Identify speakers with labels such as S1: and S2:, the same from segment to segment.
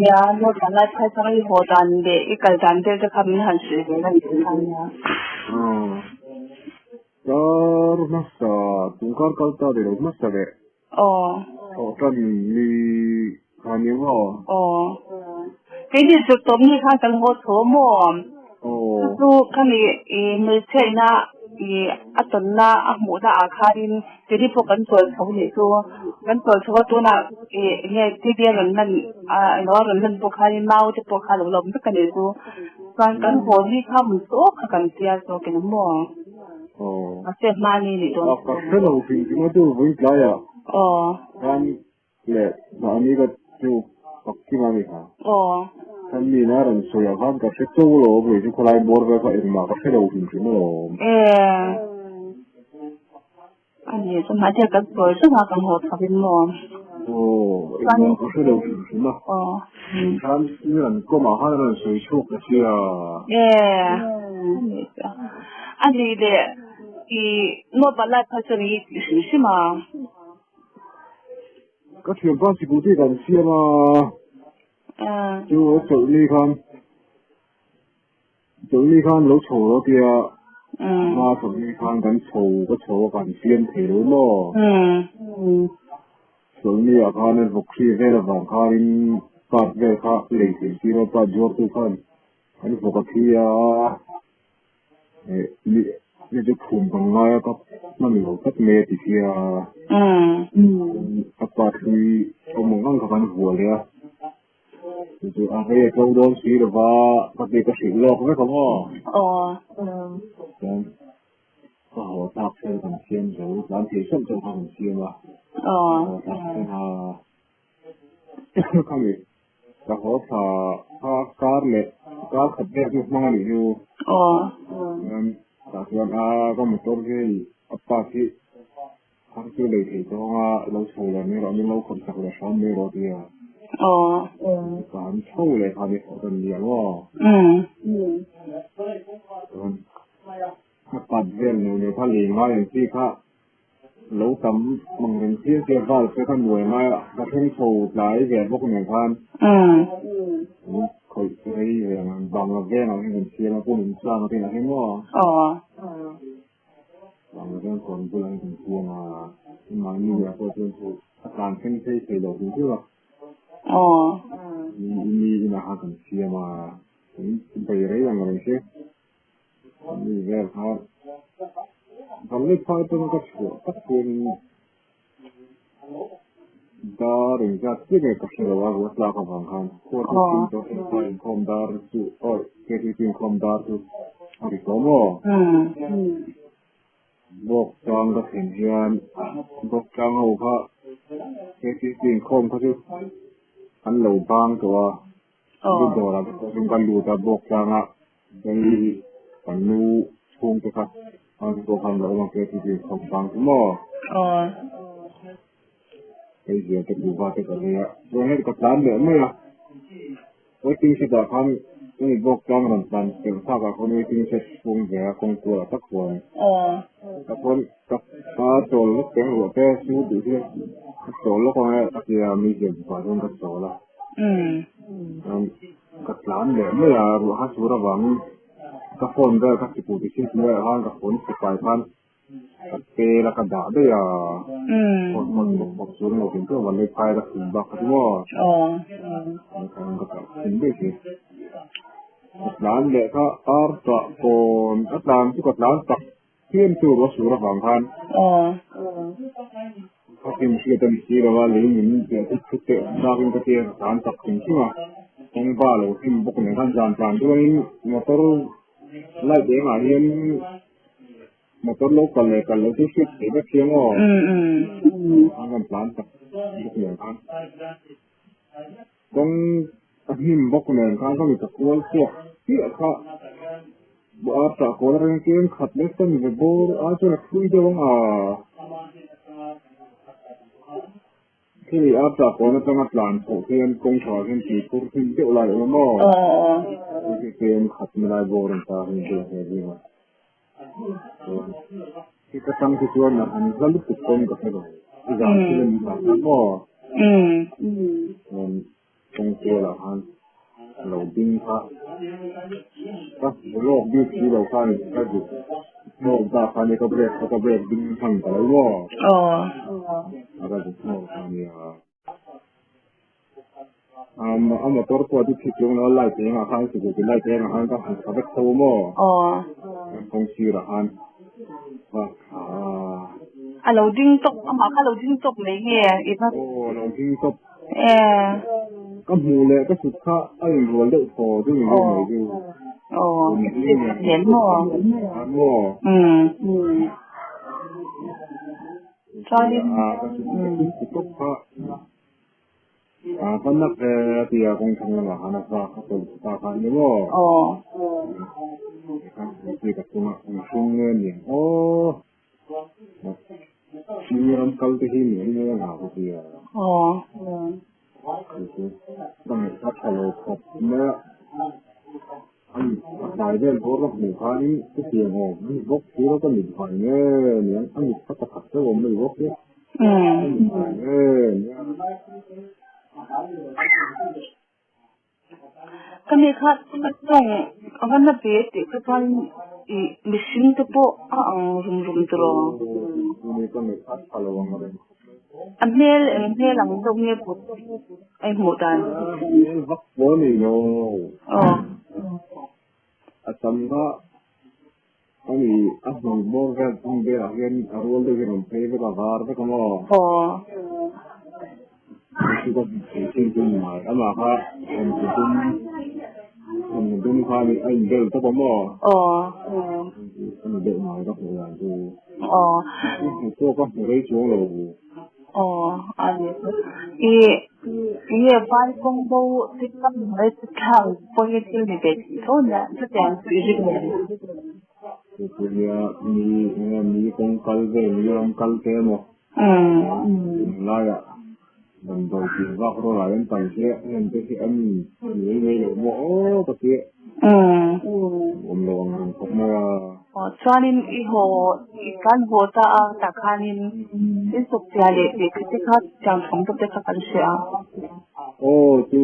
S1: 呀，我本来才上一河站的，一个站的这他们很实惠的，你看呀。
S2: Dar masa tungkar kalta de masa de. Kan ni kanya mo.
S1: Cái gì chụp tôm như khang cần hỗ trợ mò. Tu kan ni người chơi na, tuần na, mua na akarin, cái đi phụ cận tuổi sống như tu, cận tuổi sống tu na, nghe tí bia lần nó lần phụ khai mau thì phụ khai lồng tất cả như tu, cận hỗ như khang một số cận tia số cái mò. Sẽ mani ni tu.
S2: Cái đầu thì chúng tôi vẫn lại à. Kan le, mà ni cái tu, bác sĩ mà đi ha. Kan ni na ran so ya kan ka se to lo bo ju ko lai bor ba ka irma ka se đầu thì chúng lo.
S1: Anh ấy mà chỉ cần tuổi số mà cần hỗ trợ bên mò.
S2: Irma ka se đầu thì chúng mà. Kan ni ran ko ma ha ran so chu ka se à.
S1: Anh ấy de, nó bản来他这里是吗
S2: ？Các trường con chỉ cụ thể gần xưa mà chú ở chỗ ly khan lỗ chỗ đó kia mà chỗ ly khan gần chỗ gần xiên thể đối mò chỗ ly ở khan nên phục khi về là vàng khan phát về khác lấy thì khi nó phát giọt tu khan anh phục khi như cái khung bằng ngay các nó mình học các mẹ thì kia các bạn thì không muốn ăn các bạn vừa liền thì cái câu đó xí rồi và các bạn có sự lo không biết không có họ tập theo thằng xiên rồi làm thì sống trong thằng xiên mà tập theo không biết các họ thà cá lệ cá khập bẹ chút mang đi vô tại vì có một số cái apa sih harus lấy thì cho lâu sau là mấy đó những lâu không sạch là sao mấy đó thì cảm sâu lại thay vì họ cần nhiều còn các bạn viên nếu thay liền ngay thì khác lâu tầm bằng những chiếc xe vào sẽ không đuổi ngay các cái sầu lái về bốc người than khởi cái bằng là ghe nào những chiếc nó cũng sao nó thì là cái mò bằng cái còn cái này thì mà như là tôi tôi làm cái chế độ như thế nào như là hàng kia mà bây giờ là người kia như vậy ha còn lấy phải tôi có chỗ tất nhiên đó rồi ra cái này có sự là vượt qua các hàng của tôi tôi không đar tu cái gì không đar tu thì có mà bốc trang các thành viên bốc trang hậu hạ cái gì không có chứ anh lâu bangตัวดูตัวเราเป็นการดูแต่บกจางอ่ะยังมีอันนู้คงจะครับอันตัวคำเราลองเกี่ยวกับของบางที่มั่วไอ้เหี้ยจะดูว่าจะกันเลยอ่ะโดยให้กับร้านเดือดไหมล่ะไว้ทิ้งเสด็จคำนี่บกจางมันตันเกี่ยวกับคนนี้ทิ้งเสด็จคงแย่คงตัวสักคนกับคนกับตาโจรลูกแกงหัวแก่สู้ดูที่โจรลูกคนนี้ตะเกียบมีเกี่ยวกับคนกับโจรละกับร้านเดือดไม่อะรู้ฮัสสุระวังกับคนได้กับสิบปีที่แล้วฮะกับคนสิบปลายพันกับเปย์แล้วกับด่าได้อะคนมันบอกส่วนเราถึงก็วันเลยไปแล้วถึงบักกันว่ากับถึงได้สิกับร้านเดือดก็อาร์ตะคนกับร้านที่กับร้านตักเที่ยงตัวรถสุระวังพันเขาเป็นสิ่งที่มีสิ่งว่าเลี้ยงมันจะทุกเตะดาวินก็เตะสารตักถึงใช่ไหมต้องบ้าเลยที่บุกในท่านจานด้วยมอเตอร์ไล่เด้งอะไรมอเตอร์โลกกันเลยที่สุดเด็กเชียงอ๋อทางการพลานตักบุกในท่านต้องหิมบุกในท่านก็มีตะกวนเสียที่เขาบัวตะกวนเรื่องเกมขัดเล็กต้องมีบัวอาจจะคุยได้ว่าที่อาบจากคนต้องมาปลานผูกเทียนกงฉอเทียนตีกุที่เจ้าลายอมอที่เทียนขัดไม่ได้โบราณตาเห็นเดียวเห็นดีมั้ยที่กระทั่งที่ชวนนะอันนี้ก็ลุกติดตรงกับเขาที่อย่างที่เล่นแบบนั้นก็มัน côngตัวละฮันเราดิ้งค่ะก็โลกยุคที่เราคันก็อยู่โลกตาคันนี่ก็เบรกดิ้งทั้งแต่ละว่าอะไรบุกโลกคันนี้motor ko di thikung no lai te nga khang su ku lai te nga han ka ha ba tho mo kong si ra han ba
S1: lo ding tok ama kha lo ding tok le nge I ba
S2: lo ding tok ka mu le ka su kha ai lo le ko du ni ni du ni
S1: yen mo cho nên
S2: ka su kha con nắp thì con thằng là hắn là ta hắn đúng không? Thì các con không nghe miệng khi làm câu thì miệng nghe nào thì con này phát là thật nữa anh đại diện của các người khai cái tiền hồ mình bốc thì nó có mình phải nghe miệng anh phát thật cái của mình bốc đấy mình phải nghe
S1: kami khat tong awan na pe te khan machine te po rum tro
S2: ni kami khat palawang rin
S1: amel lang dong ne po ai mo dan
S2: vak bo ni no asam ga ani ahun borga tumbe agen arol de rum pe ga gar de kamo kita cincin mai ama ka dum ka ni ai del to mo ani del mai ka ko ya du ko ko rei chuo lo
S1: ani ye bai kong bo tikam mai tikam po ye til ni be to na to tan su ji
S2: ko ya ni kong kal ve ni ram kal ke mo la ya mình đầu tiên vào rồi lại em tặng xe em cái em người người được mỗi cái kia ông lòng mình cũng
S1: cho nên ý hồ ý can hồ ta khanin ý sụp ra để cái khác chẳng sống được cái khác sẽ
S2: chú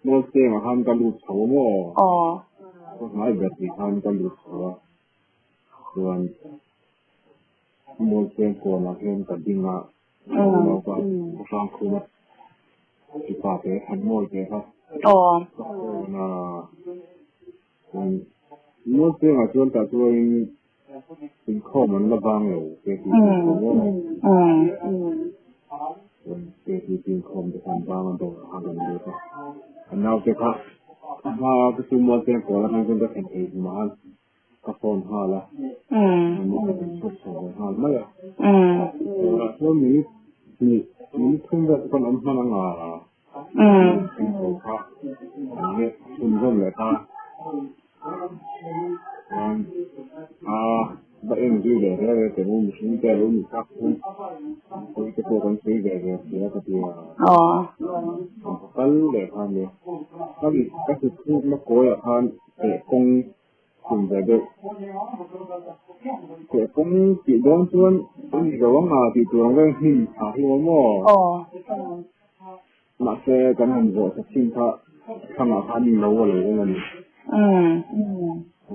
S2: nó xe mà han cái lụt xấu mà có hai vật thì han cái lụt xấu rồi mua xe của là em tận tình màเราก็ฟังคือที่ป่าเตะหันมวยเตะครับเมื่อเรื่องจนแต่ตัวเป็นข้อมันระบางอยู่เตะที่ผมว่าเตะที่เป็นข้อมันจะทำบ้างมันโดนหักกันเลยครับอันนั้นเตะครับมาประชุมวันเตะก่อนแล้วมันก็จะเป็นเอกมาก็โซนห้าละมันก็เป็นทุกโซนห้าไม่อะแล้วมีทุ่งแบบคนอมพนังเป็นของพระนี่คุณร่วมเลยค่ะบ้านเองดูเลยแต่รู้มีสิ่งแต่รู้มีสักคนจะตัวกันซื้อเลยเสียก็เดียวก็เลยค่ะเนี่ยก็คือพูดมาโกยค่ะเอกคงคุณจะได้เอกคงจีดอนชวนนี่ก็ว่ามาที่ตัวเราหินหาที่ว่ามั่วนักเตะกันหันโบสักชิ้นค่ะข้างหลังพันนี่เราเลยว่ามัน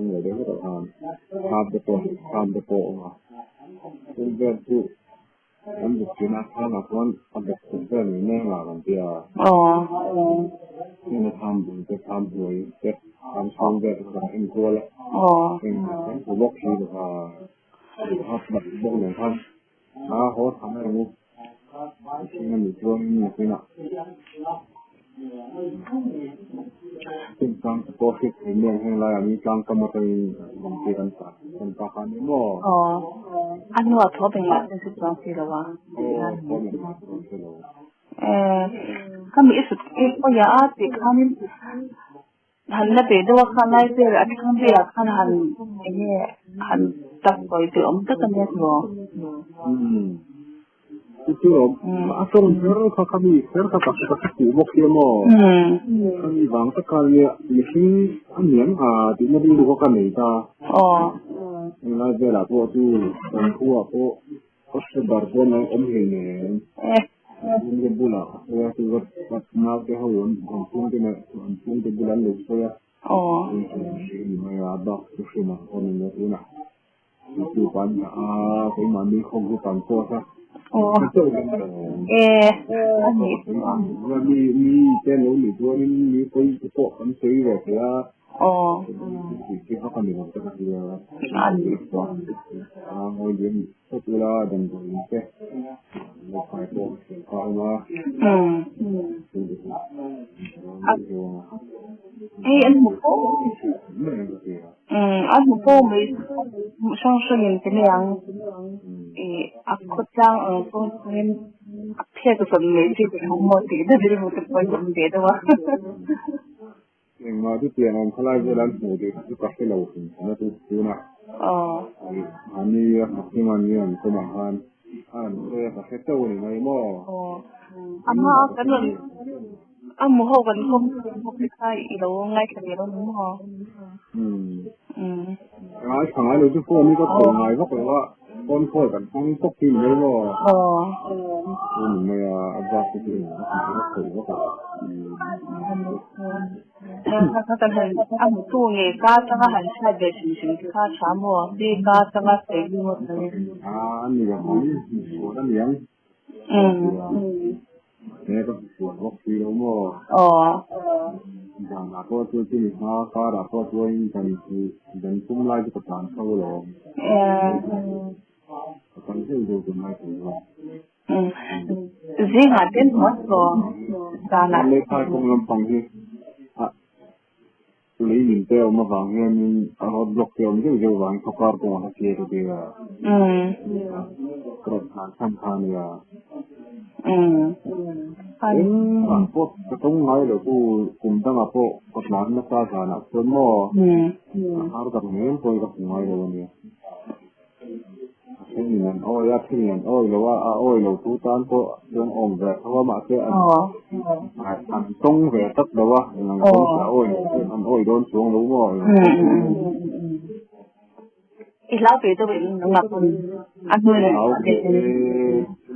S2: เลยเดี๋ยวก็ต้องทำเด็กโตมาเป็นแบบที่อันดุจนะข้างหลังคนอันดับสุดท้ายนี่แน่หลังเดียวนี่มาทำบุญจะทำบุญจะทำช่องแบบของเอ็นตัวละเป็นผู้บอกชีวิตฮับบัตรบอกหนึ่งท่านโหทำอะไรนี่ที่มันมีช่วงนี้สินะซึ่งการโปรฟิตเรื่องให้เรามีการกำหนดบางทีกันสักเป็นประการนี้มั้ง
S1: อันนี้ว่าทั่วไปเป็นสุดยอดสิละวะก็มีสุดก็อยากติดข้านี่หันแล้วไปดูว่าข้างในเป็นอะไรข้างในข้างหันเนี่ยหันตักไปเดี๋ยวมันจะกันเนี่ยมั้งitu asal mereka kami mereka kasih bukti mo kami bangsa kali mesin anian di mobil itu kami ta ini bela tu tu aku sebar pun ini
S2: ini bulan saya juga mau ke hawan untuk ke bulan lalu ini saya ada kesana orang ini itu kan cái mà đi không có tận co ra đi trên lối đi tôi đi tôi có cảm thấy về cái thìเขาคนหนึ่งก็คือngồi điệnก็คือเราดันตัวนี้แค่เราขายตัวเขามา
S1: anh một phố anh một phố mới sang sinh nhân thế này aku trang aku ingin apa itu sebenarnya sih mau tidak jadi mau terpakai beda wah
S2: yang mau itu yang orang kalau jalan mudik itu pasti laut karena itu cuma ini hakiman yang kemahan saya pakai tahu ni mai mo
S1: ama kan ang mo kan không kai ilo ngay cái đó đúng không
S2: cái thằng ấy nó phô mi có cổ ngày có cái con phơiกันทั้งตกกินเลยบ่นี่อาจจะคือ
S1: 他可能按住呢，家这个很菜的情形，他啥么？你家这个谁么的？
S2: 你个好，我的娘。นี่ก็ปวดหัวปีแล้วมั้งอย่างนั้นก็ตัวที่มีค่าแล้วก็ตัวนี้กันคือเดินทุ่มไล่ที่ประธานเขาหลงตอนที่ดูตัวไม่ถูก
S1: จริงอ่ะเป็นหมดก็การนั้น
S2: เลยค่ายกำลังฟังที่ตัวนี้ยินเต้ามาฟังเงินเอาบล็อกเต้าไม่ใช่จะวางเขาการตัวเขาเกี่ยวกับกระดานสำคัญเนี่ยพวกกระตุ้งไงหรือผู้กลุ่มตั้งพวกกฎหมายนักการณ์ส่วนมั่วหากับเงินพวกกับไงเลยวันนี้ที่นี่โอ้ยที่นี่โอ้ยหรือว่าโอ้ยหรือผู้ตานพวกเรื่ององค์แบบเพราะว่ามาเกี่ยอันตรงแบบตัดหรือว่าอย่างตรงโอ้ยอันโอ้ยโดนสวงรู้มั่ว
S1: อีเล่าไปตัวเป็นหลักคนอันนู้นเลย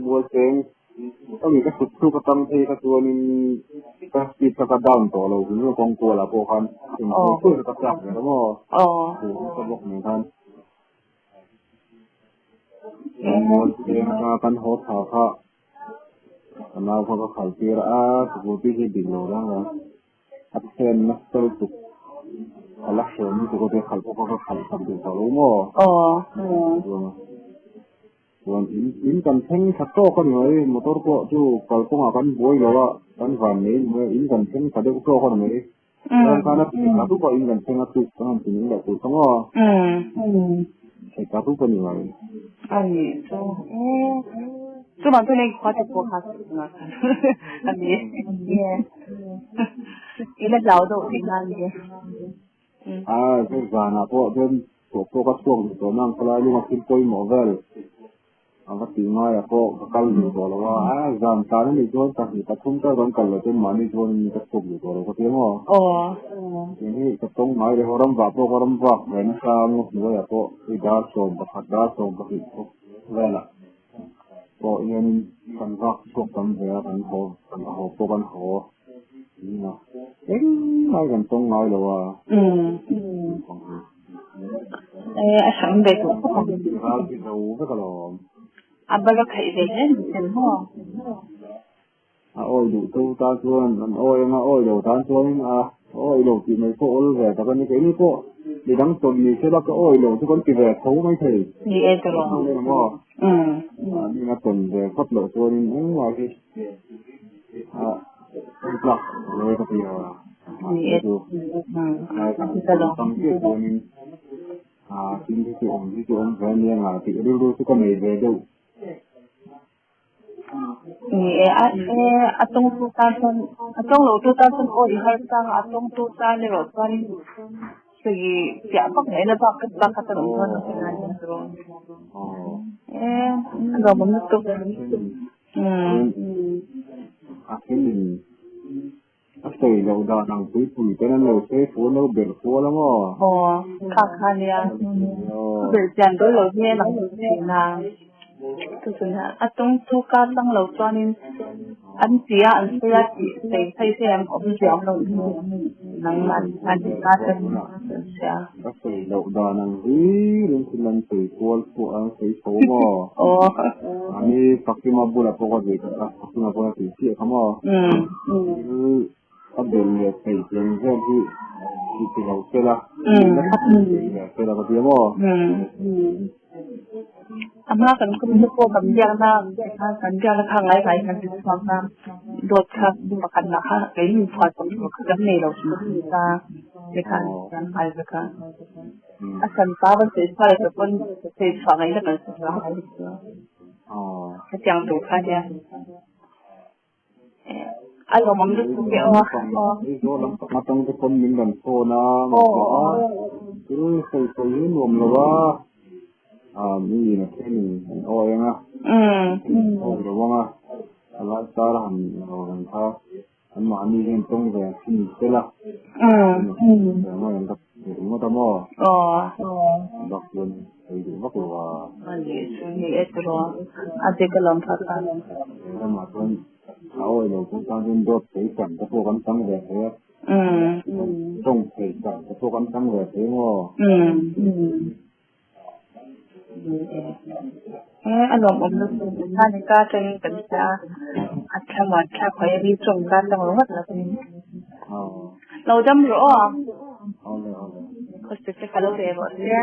S2: มัวเซ็งต้องมีกระสุนทุกกระตั้งที่กระตัวนึงกระติดกระดานต่อเราถึงเรื่องกองตัวละพวกคันถึงเพื่อกระจับเนี่ยแล้วก็กระบอกเหมือนกันมัวเซ็งกันโหดขาค่ะเราพอก็ขายเกลือสกุลที่ดินเราแล้วนะอัดเซนนะตัวตุกลักษณะนี้สกุลที่ขายพวกก็ขายทำถึงต่อรู้มั้งส่วนอินกันเพ่งชัดโตกันเลยมอเตอร์ก็จู่กอลก็มากันบวยแล้วว่ากันวันนี้เมื่ออินกันเพ่งชัดโตกันเลยแล้วการนั้นชัดโตก็อินกันเพ่งชัดโตกันจริงๆแบบถูกต้องว่าใช่ชัดโตกันยังไง
S1: อันนี้มันตัวนี้เขาจะพูดเขาสินะอันนี้อีเล็กเราดูที่นั่นเนี่ย
S2: ใช่การนะพวกเดินตัวก็ช่วงตัวนั่งพลายลูกมาคิดตัวหมอเวลang katingay ako kakal nito lawa zam tane ni jon ta ni pathum ta gon kal le mani jon ni ta tuk nito ko temo ini katong mai re horam ba ren sa mo ni ya ko ida so ba khada so ba ko wala ko yen kan va so kan ya kan ho kan ho ni na ai kan tong mai lawa
S1: asam be ko abalo khai ve hen ho
S2: oi du tu ta chuan an oi do tan chuan oi lo ti mai ko ol ve ta kan ni ni ko ni dang ton ni se ba ko oi lo tu kon ti ve thau mai thei
S1: ni e to lo
S2: ni na ton ve khot lo chuan ni wa ki plak le ka ti ha
S1: ni e to
S2: ta lo tam ki ko ni tin ti on ve ni nga ti ru tu ko mai ve do
S1: atong tutan atong lo tutan o ihar sang atong tutan ni ro san sige siya pa na ba ka tan ko na sinabi ro ano mo nito
S2: akin astoy lo da nang pui tanan lo se fo lo ber fo la mo
S1: ka niya ber jan do lo ne na tu tu na atong tu ka lang lo chuanin an tia an sia ti sei sem om jiam lo nang man an ka ten sia
S2: các thầy đậu đà năng hí lên xin lần thầy cuốn của anh thầy số mò anh ấy phát hiện mà bùa là có gì cả phát hiện mà bùa là thầy chia không mò các đường liệt thầy tiếng dân thì đầu kia là kia là có tiếng mò
S1: amla kan kum ko kam jang na kan jang khang lai lai kan ti swam na dot kha pakan na ha kai ni phwa kom ko kan nei lo su ta ke kan kan ai ka asan pa ba se sai ko pon se swam ngai la kan su ha ka jang tu kha ya alo mong du su ke
S2: mà trong cái con mình gần phô na mà cứ xây nuông là baมีนะแค่นี้โอ้ยนะโอ้ยระวังอะไรตาละหันกันท่าอันมามีเรื่องตรงแบบที่เสร็จละแต่ไม่ยังกับไม่ต้องมอดักเงินไปดูว่ากูว่า
S1: อันนี้ช่วงนี้เอตรออาจจะกำลังพักกัน
S2: ถ้ามาตอนเขาเราต้องการเดินรถไปกันจะพวกกันตั้งแบบนี้ต้องไปกันจะพวกกันตั้งแบบนี้มั้ง
S1: อารมณ์อมนึกท่านก็จะมีปัญหาอัตมาแค่คอยรีส่งกันตลอดแล้วเราจำรู้เขาจะกระโดดเร็วเนี่ย